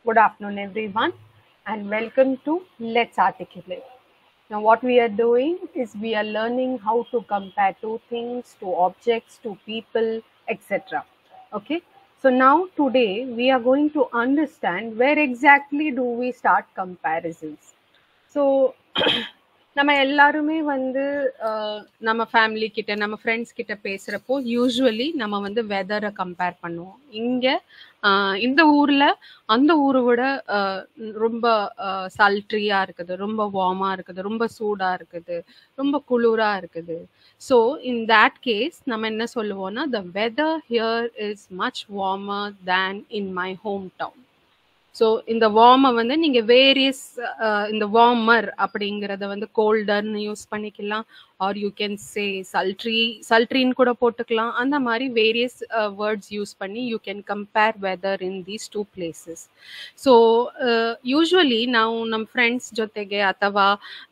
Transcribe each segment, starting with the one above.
Good afternoon, everyone, and welcome to Let's Articulate. Now, what we are doing is we are learning how to compare two things, to objects, to people, etc. Okay, so now today we are going to understand where exactly do we start comparisons. So, நம்ம எல்லாருமே வந்து நம்ம family கிட்ட நம்ம friends கிட்ட பேசுறப்போ usually நம்ம வந்து வெதரை compare பண்ணுவோம். இங்க இந்த ஊர்ல அந்த ஊரை விட ரொம்ப சல்ட்ரியா இருக்குது, ரொம்ப வார்மா இருக்குது, ரொம்ப சூடா இருக்குது, ரொம்ப குளிரா இருக்குது. ஸோ இன் that கேஸ் நம்ம என்ன சொல்லுவோம்னா, the weather here is much warmer than in my hometown. So இந்த வார்மை வந்து நீங்க வேரியஸ் இந்த வார்மர் அப்படிங்கிறத வந்து கோல்டர்னு யூஸ் பண்ணிக்கலாம், ஆர் யூ கேன் சே சல்ட்ரின்னு கூட போட்டுக்கலாம். அந்த மாதிரி வேரியஸ் வேர்ட்ஸ் யூஸ் பண்ணி you can compare weather in these two places. So usually ನಾವು ನಮ್ಮ ಫ್ರೆಂಡ್ಸ್ ಜೊತೆಗೆ ಅಥವಾ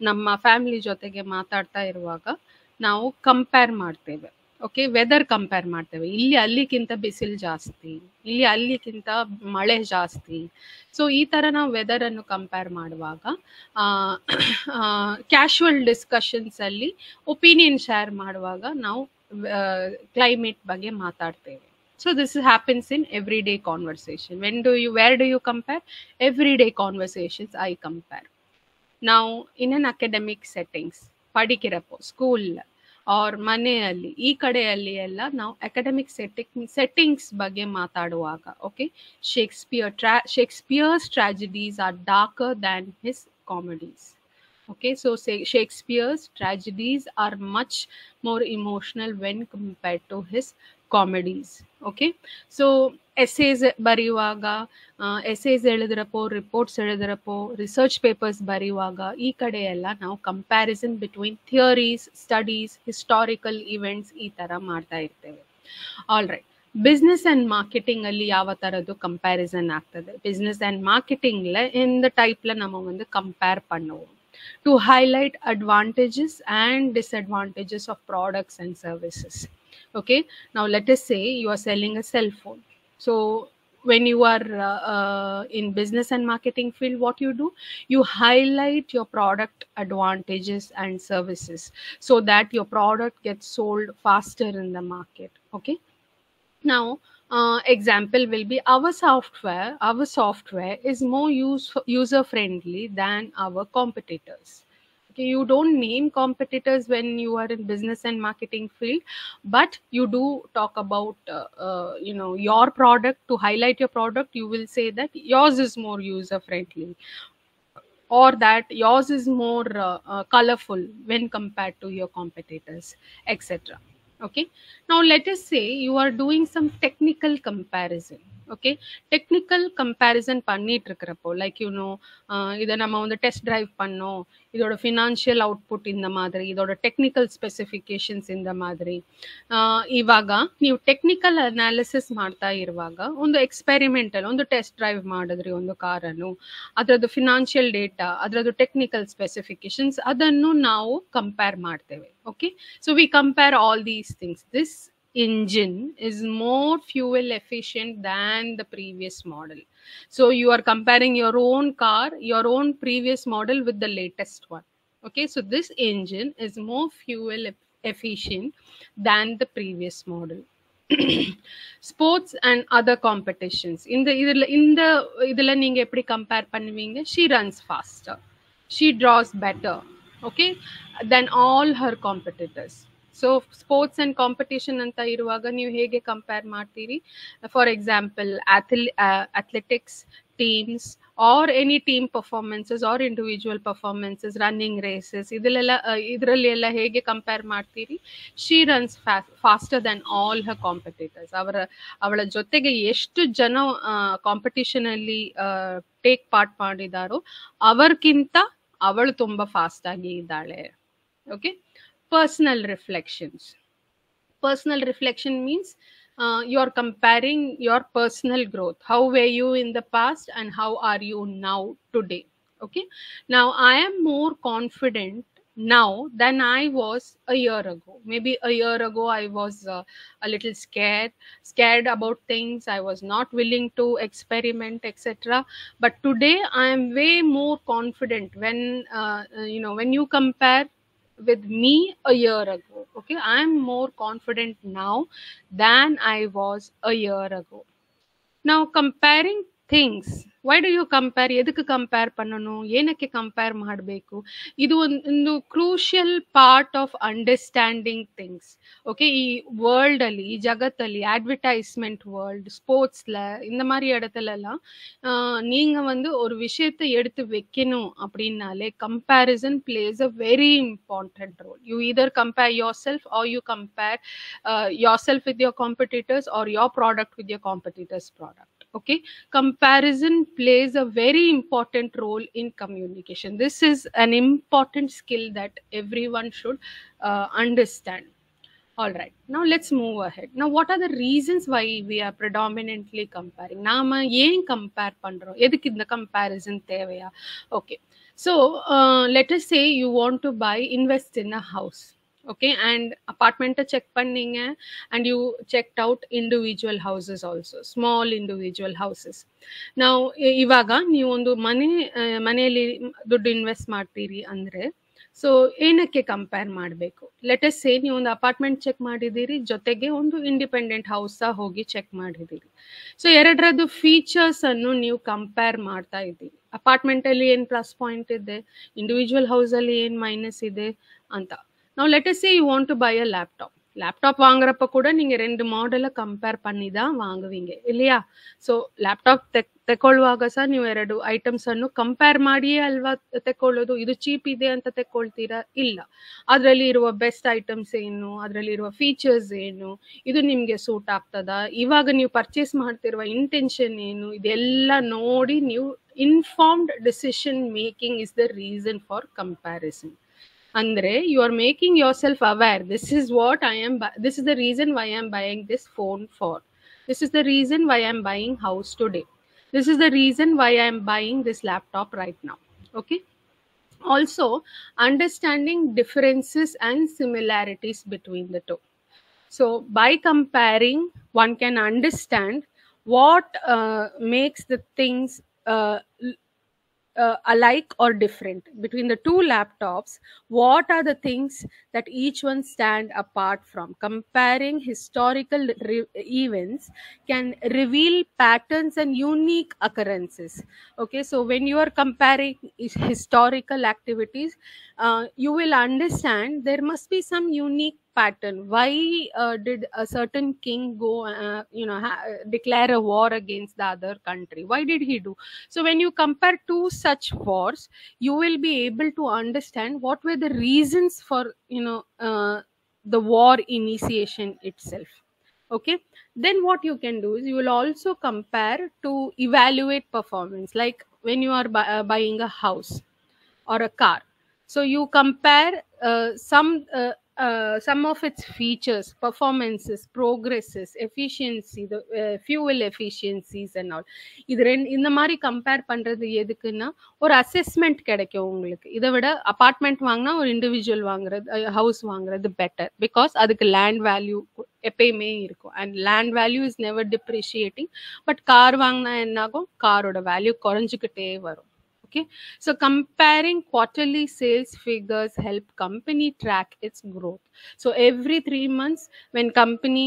ನಮ್ಮ ಫ್ಯಾಮಿಲಿ ಜೊತೆಗೆ ಮಾತಾಡ್ತಾ ಇರುವಾಗ ನಾವು ಕಂಪೇರ್ ಮಾಡ್ತೇವೆ. ಓಕೆ, ವೆದರ್ ಕಂಪೇರ್ ಮಾಡ್ತೇವೆ. ಇಲ್ಲಿ ಅಲ್ಲಿಗಿಂತ ಬಿಸಿಲು ಜಾಸ್ತಿ, ಇಲ್ಲಿ ಅಲ್ಲಿಗಿಂತ ಮಳೆ ಜಾಸ್ತಿ. ಸೊ ಈ ತರ ನಾವು ವೆದರ್ ಅನ್ನು ಕಂಪೇರ್ ಮಾಡುವಾಗ ಕ್ಯಾಶುವಲ್ ಡಿಸ್ಕಷನ್ಸ್ ಅಲ್ಲಿ ಒಪಿನಿಯನ್ ಶೇರ್ ಮಾಡುವಾಗ ನಾವು ಕ್ಲೈಮೇಟ್ ಬಗ್ಗೆ ಮಾತಾಡ್ತೇವೆ. So this happens in everyday conversation. Where do you compare? Everyday conversations I compare. Now in an academic settings, padikirappo school or ಮನೆಯಲ್ಲಿ ಈ ಕಡೆಯಲ್ಲಿ ಎಲ್ಲ ನಾವು ಅಕಾಡೆಮಿಕ್ ಸೆಟ್ಟಿಂಗ್ಸ್ ಬಗ್ಗೆ ಮಾತಾಡುವಾಗ, okay, Shakespeare's tragedies are darker than his comedies. Okay, so Shakespeare's tragedies are much more emotional when compared to his comedies. Okay, so essays ಬರೆಯುವಾಗ, essays ಎಳೆದಿರಪ್ಪೋ, reports ಎಳೆದಿರಪ್ಪೋ, research papers ಬರೆಯುವಾಗ ಈ ಕಡೆ ಎಲ್ಲ ನಾವು comparison between theories, studies, historical events ಈ ಥರ ಮಾಡ್ತಾ ಇರ್ತೇವೆ. All right, business and marketing ಅಲ್ಲಿ ಯಾವ ಥರದ್ದು ಕಂಪ್ಯಾರಿಸನ್ ಆಗ್ತದೆ? ಬಿಸ್ನೆಸ್ ಆ್ಯಂಡ್ ಮಾರ್ಕೆಟಿಂಗ್ல இந்த டைப்ல நம்ம வந்து கம்பேர் பண்ணுவோம் to highlight advantages and disadvantages of products and services. Okay, now let us say you are selling a cell phone. So when you are in business and marketing field, what you do, you highlight your product advantages and services so that your product gets sold faster in the market. Okay, now example will be our software is more user friendly than our competitors. Okay, you don't name competitors when you are in business and marketing field, but you do talk about your product. To highlight your product, you will say that yours is more user friendly, or that yours is more colorful when compared to your competitors, etc. Okay, now let us say you are doing some technical comparison. Okay, technical comparison பண்ணிட்டு இருக்கிறப்போ, like இதை நம்ம வந்து test drive பண்ணோம், இதோட financial output இந்த மாதிரி, ಇದೋட technical specifications இந்த மாதிரி. ಇವಾಗ ನೀವು ಟೆಕ್ನಿಕಲ್ ಅನಾಲಿಸಿಸ್ ಮಾಡ್ತಾ ಇರುವಾಗ ಒಂದು ಎಕ್ಸ್ಪೆರಿಮೆಂಟಲ್ ಒಂದು ಟೆಸ್ಟ್ ಡ್ರೈವ್ ಮಾಡಿದ್ರಿ ಒಂದು ಕಾರನ್ನು, ಅದರದ್ದು ಫಿನಾನ್ಷಿಯಲ್ ಡೇಟಾ, ಅದರದ್ದು ಟೆಕ್ನಿಕಲ್ ಸ್ಪೆಸಿಫಿಕೇಶನ್ಸ್, ಅದನ್ನು ನಾವು ಕಂಪೇರ್ ಮಾಡ್ತೇವೆ. Okay, so we compare all these things. This engine is more fuel efficient than the previous model. So you are comparing your own car, your own previous model with the latest one. Okay, so this engine is more fuel efficient than the previous model. Sports and other competitions, இதுல நீங்க எப்படி compare பண்ணுவீங்க? She runs faster, she draws better, okay, than all her competitors. So sports and competition ಅಂತ ಇರುವಾಗ ನೀವು ಹೇಗೆ compare ಮಾಡ್ತೀರಿ? For example athletics teams or any team performances or individual performances, running races, ಇದರಲ್ಲಿ ಎಲ್ಲ ಹೇಗೆ ಕಂಪೇರ್ ಮಾಡ್ತೀರಿ? She runs faster than all her competitors. ಅವಳ ಜೊತೆಗೆ ಎಷ್ಟು ಜನ ಕಾಂಪಿಟೇಷನ್ ಅಲ್ಲಿ ಟೇಕ್ ಪಾರ್ಟ್ ಮಾಡಿದಾರೋ ಅವರ್ಗಿಂತ ಅವಳು ತುಂಬಾ ಫಾಸ್ಟ್ ಆಗಿ ಇದ್ದಾಳೆ. Okay, personal reflections. Personal reflection means you are comparing your personal growth. How were you in the past and how are you now today? Okay, now I am more confident now than I was a year ago. Maybe a year ago I was a little scared about things. I was not willing to experiment, etc. But today I am way more confident when when you compare with me a year ago. Okay, I am more confident now than I was a year ago. Now comparing things, why do you compare, ಎದಕ್ಕೆ compare ಪಣ್ಣನು, ಏನಕ್ಕೆ compare ಮಾಡಬೇಕು, ಇದು ಒಂದು crucial part of understanding things. Okay, ಈ world ಅಲ್ಲಿ, ಈ ஜகத்தಲ್ಲಿ, advertisement world, ஸ்போர்ட்ஸ்ல, இந்த மாதிரி இடத்துலலாம் நீங்க வந்து ஒரு விஷயத்தை எடுத்து வைக்கணும் அப்படின்னாலே comparison plays a very important role. You either compare yourself or you compare yourself with your competitors or your product with your competitors product. Okay, comparison plays a very important role in communication. This is an important skill that everyone should understand. All right, now let's move ahead. Now what are the reasons why we are predominantly comparing? நாம ஏன் compare பண்றோம், எதுக்கு இந்த comparison தேவையா? Okay, so let us say you want to invest in a house. Okay, and apartment check pannீங்க and you checked out individual houses also, small individual houses. Now ಇವಾಗ ನೀವು ಒಂದು ಮನೆಯಲ್ಲಿ ದುಡ್ಡು ಇನ್ವೆಸ್ಟ್ ಮಾಡ್ತೀರಿ ಅಂದ್ರೆ, ಸೊ ಏನಕ್ಕೆ ಕಂಪೇರ್ ಮಾಡಬೇಕು? ಲೆಟಸ್ ಸೇ ನೀವು ಒಂದು ಅಪಾರ್ಟ್ಮೆಂಟ್ ಚೆಕ್ ಮಾಡಿದ್ದೀರಿ, ಜೊತೆಗೆ ಒಂದು ಇಂಡಿಪೆಂಡೆಂಟ್ ಹೌಸ್ ಹೋಗಿ ಚೆಕ್ ಮಾಡಿದ್ದೀರಿ. ಸೊ ಎರಡರದ್ದು ಫೀಚರ್ಸ್ ಅನ್ನು ನೀವು ಕಂಪೇರ್ ಮಾಡ್ತಾ ಇದ್ದೀರಿ. ಅಪಾರ್ಟ್ಮೆಂಟ್ ಅಲ್ಲಿ ಏನ್ ಪ್ಲಸ್ ಪಾಯಿಂಟ್ ಇದೆ, ಇಂಡಿವಿಜುವಲ್ ಹೌಸ್ ಅಲ್ಲಿ ಏನ್ ಮೈನಸ್ ಇದೆ ಅಂತ. Now let us say you want to buy a laptop. Laptop வாங்குறப்ப கூட நீங்க ரெண்டு மாடலை ಕಂಪೇರ್ பண்ணி தான் வாங்குவீங்க இல்லையா? ಸೊ ಲ್ಯಾಪ್ಟಾಪ್ ತೆಕ್ಕೊಳ್ಳುವಾಗ ಸಹ ನೀವು ಎರಡು ಐಟಮ್ಸ್ ಅನ್ನು ಕಂಪೇರ್ ಮಾಡಿಯೇ ಅಲ್ವಾ ತೆಕ್ಕೊಳ್ಳೋದು. ಇದು ಚೀಪ್ ಇದೆ ಅಂತ ತೆಕ್ಕೊಳ್ತೀರಾ? ಇಲ್ಲ, ಅದರಲ್ಲಿ ಇರುವ ಬೆಸ್ಟ್ ಐಟಮ್ಸ್ ಏನು, ಅದರಲ್ಲಿ ಇರುವ ಫೀಚರ್ಸ್ ಏನು, ಇದು ನಿಮ್ಗೆ ಸೂಟ್ ಆಗ್ತದಾ, ಇವಾಗ ನೀವು ಪರ್ಚೇಸ್ ಮಾಡ್ತಿರುವ ಇಂಟೆನ್ಷನ್ ಏನು, ಇದೆಲ್ಲ ನೋಡಿ ನೀವು informed decision making is the reason for comparison. andre you are making yourself aware, this is this is the reason why I am buying this phone for, this is the reason why I am buying house today, this is the reason why I am buying this laptop right now. Okay, also understanding differences and similarities between the two. So by comparing, one can understand what makes the things alike or different between the two laptops. What are the things that each one stand apart from? Comparing historical events can reveal patterns and unique occurrences. Okay, so when you are comparing historical activities, you will understand there must be some unique pattern. Why did a certain king go declare a war against the other country? Why did he do? So when you compare two such wars, you will be able to understand what were the reasons for the war initiation itself. Okay, then what you can do is you will also compare to evaluate performance. Like when you are buying a house or a car, so you compare some of its features, performances, progresses, efficiency, the fuel efficiencies and all. இது இந்த மாதிரி compare பண்றது எதுக்குன்னா ஒரு assessment கிடைக்கும் உங்களுக்கு. இதை விட அபார்ட்மெண்ட் வாங்கினா ஒரு இண்டிவிஜுவல் வாங்குறது, ஹவுஸ் வாங்குறது பெட்டர். பிகாஸ் அதுக்கு லேண்ட் வேல்யூ எப்பயுமே இருக்கும், and land value is never depreciating. But car வாங்கினா என்னாகும், காரோட வேல்யூ குறைஞ்சிக்கிட்டே வரும். Okay, so comparing quarterly sales figures help company track its growth. So every 3 months when company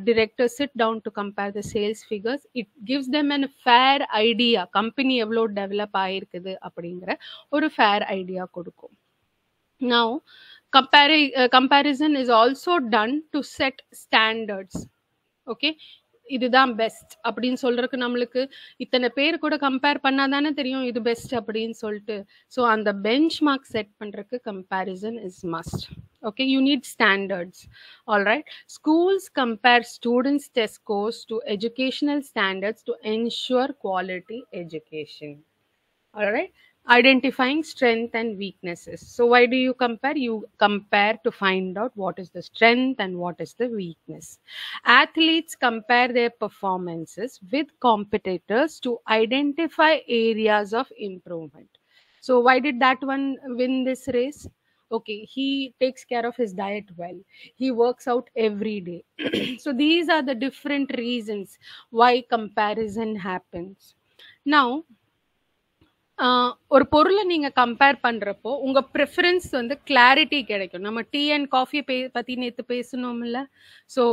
directors sit down to compare the sales figures, it gives them a fair idea company evlo develop ஆயிருக்குது அப்படிங்கிற ஒரு fair idea கொடுக்கும். Now comparison is also done to set standards. Okay, இதுதான் best அப்படின்னு சொல்றதுக்கு நம்மளுக்கு இத்தனை பேர் கூட கம்பேர் பண்ணாதானே தெரியும் இது பெஸ்ட் அப்படின்னு சொல்லிட்டு. ஸோ அந்த பெஞ்ச் மார்க் செட் பண்றதுக்கு comparison is must. Okay, you need standards. Alright, schools compare students test scores to educational standards to ensure quality education. Alright, identifying strength and weaknesses. So why do you compare? You compare to find out what is the strength and what is the weakness. Athletes compare their performances with competitors to identify areas of improvement. So why did that one win this race? Okay, he takes care of his diet well, he works out every day. So these are the different reasons why comparison happens. Now, ஒரு பொருளை நீங்க compare பண்றப்போ உங்க preference வந்து clarity கிடைக்கும். நம்ம tea and coffee பத்தி நேத்து பேசணும்ல. ஸோ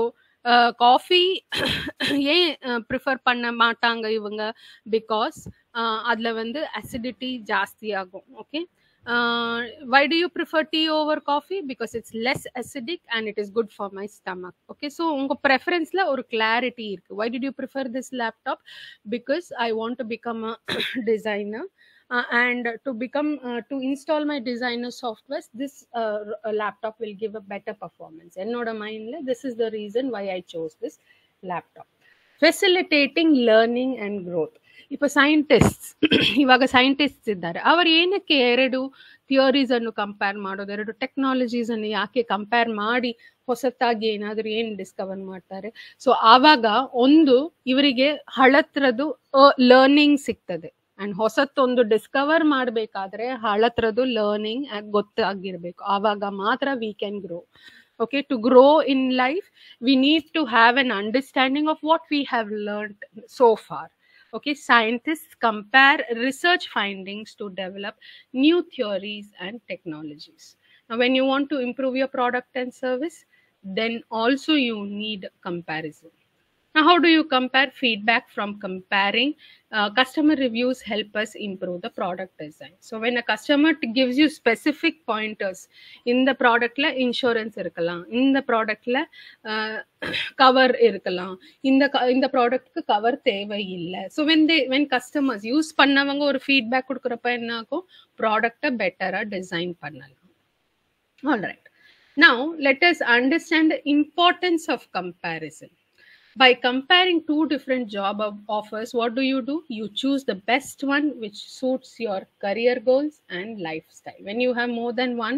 காஃபி ஏன் ப்ரிஃபர் பண்ண மாட்டாங்க இவங்க? பிகாஸ் அதுல வந்து அசிடிட்டி ஜாஸ்தி ஆகும். Okay, why do you prefer tea over coffee? Because it's less acidic and it is good for my stomach. Okay, so உங்க preferenceல ஒரு clarity இருக்கு. Why did you prefer this laptop? Because I want to become a designer, and to install my designer softwares, this laptop will give a better performance. என்னோட மைண்ட்ல this is the reason why I chose this laptop. Facilitating learning and growth. இப்போ scientists ಇವಾಗ scientists ಇದ್ದಾರೆ, ಅವರು ಏನಕ್ಕೆ ಎರಡು theories ಅನ್ನು compare ಮಾಡೋದು, ಎರಡು ಟೆಕ್ನಾಲಜೀಸ್ ಅನ್ನು ಯಾಕೆ ಕಂಪೇರ್ ಮಾಡಿ ಹೊಸತಾಗಿ ಏನಾದರೂ ಏನು ಡಿಸ್ಕವರ್ ಮಾಡ್ತಾರೆ? ಸೊ ಆವಾಗ ಒಂದು ಇವರಿಗೆ ಹಳತ್ರದು ಲರ್ನಿಂಗ್ ಸಿಗ್ತದೆ, ಅಂಡ್ ಹೊಸತ್ತೊಂದು ಡಿಸ್ಕವರ್ ಮಾಡಬೇಕಾದ್ರೆ ಹಳತ್ರದು ಲರ್ನಿಂಗ್ ಗೊತ್ತಾಗಿರ್ಬೇಕು. ಆವಾಗ ಮಾತ್ರ we can grow. Okay, to grow in life we need to have an understanding of what we have learned so far. Okay, scientists compare research findings to develop new theories and technologies. Now when you want to improve your product and service, then also you need comparison. Now how do you compare? Feedback from comparing. Customer reviews help us improve the product design. So when a customer gives you specific pointers, in the product la insurance irkalam, in the product la cover irkalam, in the product ku cover thevai illa. So when customers use pannavanga or feedback kudukrappa enna agum, product better design pannalam. All right, now let us understand the importance of comparison. By comparing two different job offers, what do? You choose the best one which suits your career goals and lifestyle. When you have more than one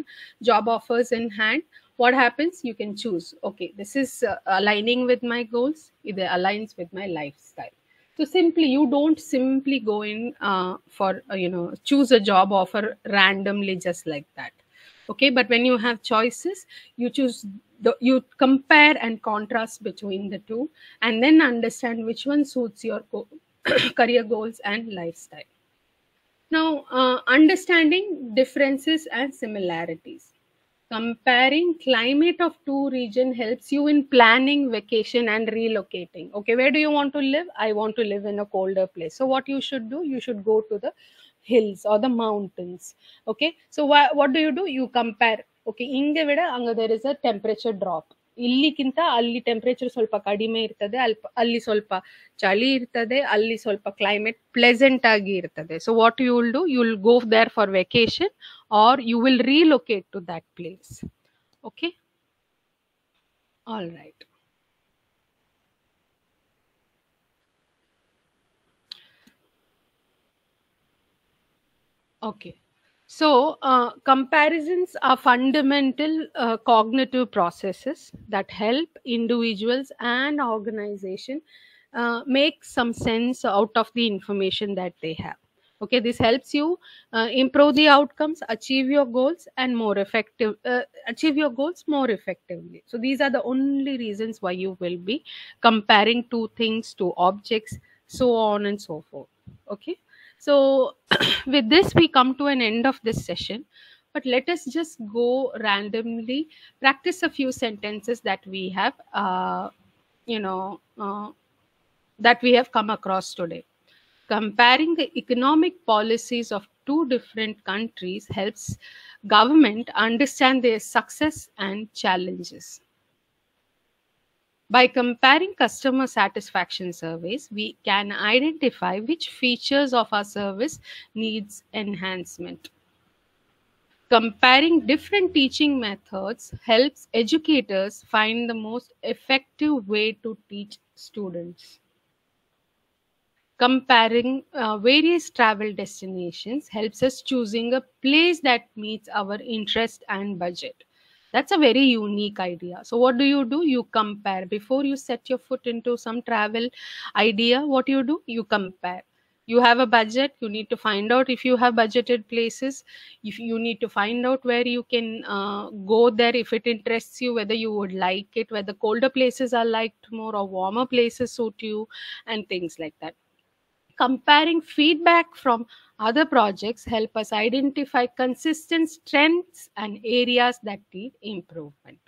job offers in hand, what happens? You can choose, okay, this is aligning with my goals, it aligns with my lifestyle. So simply, you don't simply go in for choose a job offer randomly just like that. Okay, but when you have choices, you choose you compare and contrast between the two, and then understand which one suits your career goals and lifestyle. Now, understanding differences and similarities. Comparing climate of two region helps you in planning vacation and relocating. Okay, where do you want to live? I want to live in a colder place. So what you should do? You should go to the hills or the mountains. Okay, so what do? You compare. Okay, inge vida anga there is a temperature drop. ಇಲ್ಲಿಗಿಂತ ಅಲ್ಲಿ temperature ಸ್ವಲ್ಪ ಕಡಿಮೆ ಇರ್ತದೆ, ಅಲ್ಲಿ ಸ್ವಲ್ಪ ಚಳಿ ಇರ್ತದೆ, ಅಲ್ಲಿ ಸ್ವಲ್ಪ ಕ್ಲೈಮೇಟ್ ಪ್ಲೆಸೆಂಟ್ ಆಗಿ ಇರ್ತದೆ. So what you will do? You will go there for vacation or you will relocate to that place. Okay, all right. Okay, so comparisons are fundamental cognitive processes that help individuals and organization make some sense out of the information that they have. Okay, this helps you improve the outcomes, achieve your goals more effectively. So these are the only reasons why you will be comparing two things, two objects, so on and so forth. Okay, so with this we come to an end of this session, but let us just go randomly practice a few sentences that we have that we have come across today. Comparing the economic policies of two different countries helps government understand their success and challenges. By comparing customer satisfaction surveys, we can identify which features of our service needs enhancement. Comparing different teaching methods helps educators find the most effective way to teach students. Comparing various travel destinations helps us choosing a place that meets our interest and budget. That's a very unique idea. So what do? You compare. Before you set your foot into some travel idea, what you do? You compare. You have a budget, you need to find out if you have budgeted places. If you need to find out where you can go there, if it interests you, whether you would like it, whether colder places are liked more or warmer places suit you, and things like that. Comparing feedback from other projects help us identify consistent strengths and areas that need improvement.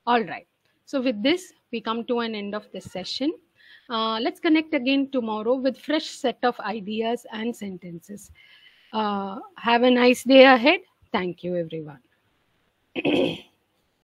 All right. So with this, we come to an end of this session. Let's connect again tomorrow with fresh set of ideas and sentences. Have a nice day ahead. Thank you, everyone.